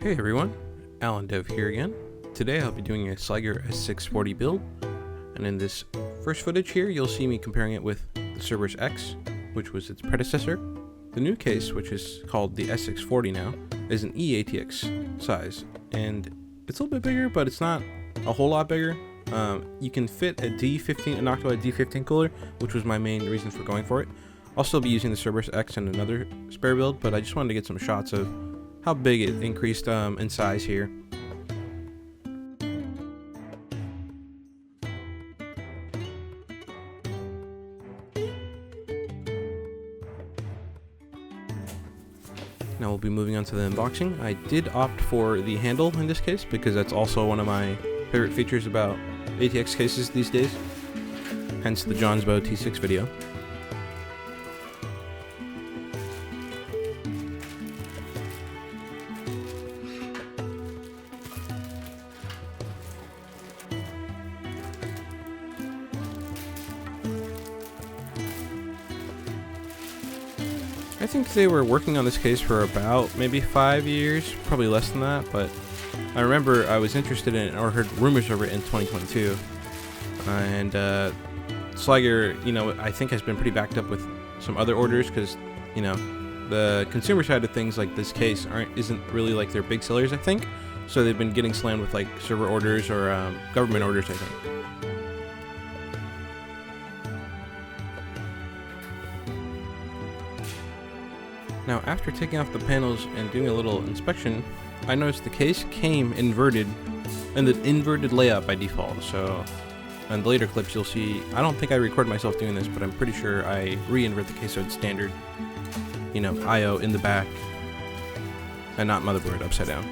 Hey everyone, Alan Dev here again. Today I'll be doing a Sliger S640 build, and in this first footage here you'll see me comparing it with the Cerberus X, which was its predecessor. The new case, which is called the S640 now, is an eATX size, and it's a little bit bigger, but it's not a whole lot bigger. You can fit an Octobyte D15 cooler, which was my main reason for going for it. I'll still be using the Cerberus X in another spare build, but I just wanted to get some shots of how big it increased in size here. Now we'll be moving on to the unboxing. I did opt for the handle in this case because that's also one of my favorite features about ATX cases these days, hence the Johnsbow T6 video. I think they were working on this case for about maybe 5 years, probably less than that, but I remember I was interested in it or heard rumors of it in 2022. And Sliger, I think has been pretty backed up with some other orders because, the consumer side of things like this case isn't really like their big sellers, I think. So they've been getting slammed with like server orders or government orders, I think. Now, after taking off the panels and doing a little inspection, I noticed the case came inverted, and the inverted layout by default. So, in the later clips, you'll see, I don't think I recorded myself doing this, but I'm pretty sure I re-invert the case so it's standard, I/O in the back, and not motherboard upside down.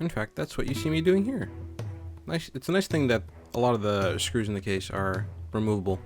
In fact, that's what you see me doing here. Nice. It's a nice thing that a lot of the screws in the case are removable.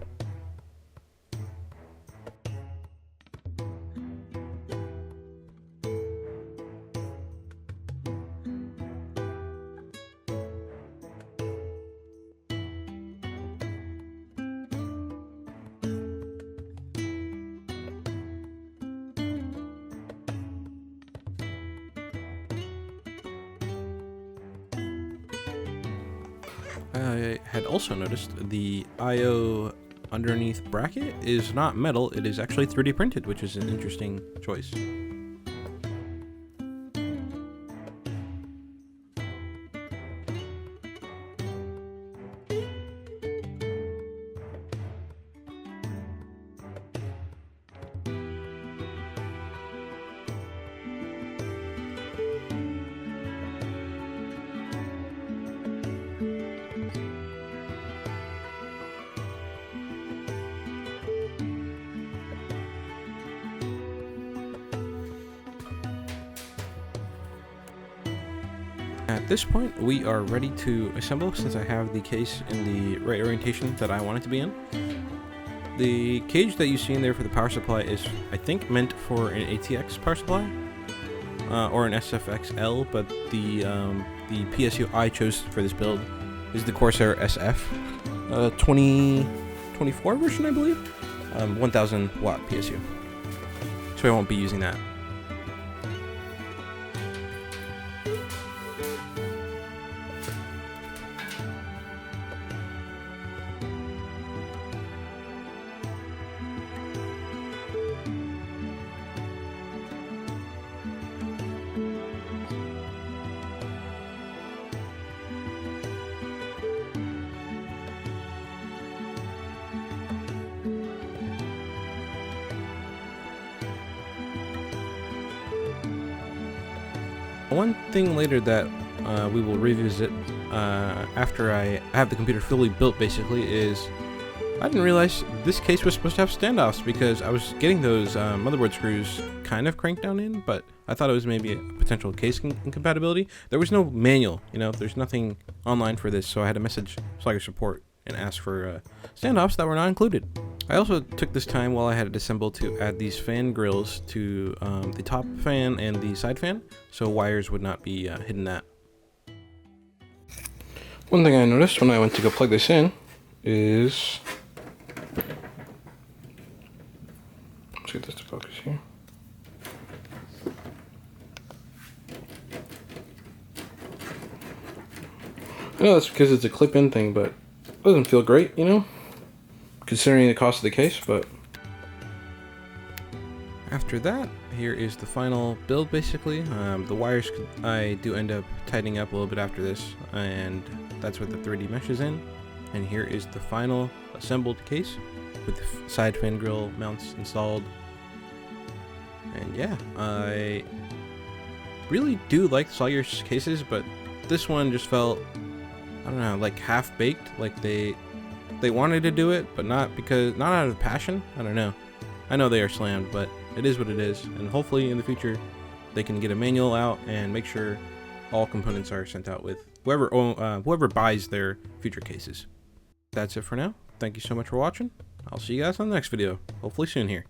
I had also noticed the I/O underneath bracket is not metal, it is actually 3D printed, which is an interesting choice. At this point, we are ready to assemble since I have the case in the right orientation that I want it to be in. The cage that you see in there for the power supply is, I think, meant for an ATX power supply or an SFXL, but the PSU I chose for this build is the Corsair SF 2024 version, I believe, 1000 watt PSU. So I won't be using that. One thing later that we will revisit after I have the computer fully built basically is I didn't realize this case was supposed to have standoffs because I was getting those motherboard screws kind of cranked down in, but I thought it was maybe a potential case incompatibility. There was no manual, there's nothing online for this, so I had to message Sliger support and ask for standoffs that were not included. I also took this time while I had it assembled to add these fan grills to the top fan and the side fan, so wires would not be hitting that. One thing I noticed when I went to go plug this in is, let's get this to focus here. I know that's because it's a clip-in thing, but it doesn't feel great, you know, considering the cost of the case. But after that, here is the final build basically. The wires I do end up tightening up a little bit after this, and that's what the 3D mesh is in. And here is the final assembled case with the side fan grill mounts installed. And yeah, I really do like Sliger's cases, but this one just felt, I don't know, like half-baked. Like they wanted to do it, but not out of passion. I don't know. I know they are slammed, but it is what it is. And hopefully in the future they can get a manual out and make sure all components are sent out with whoever buys their future cases. That's it for now. Thank you so much for watching. I'll see you guys on the next video, hopefully soon here.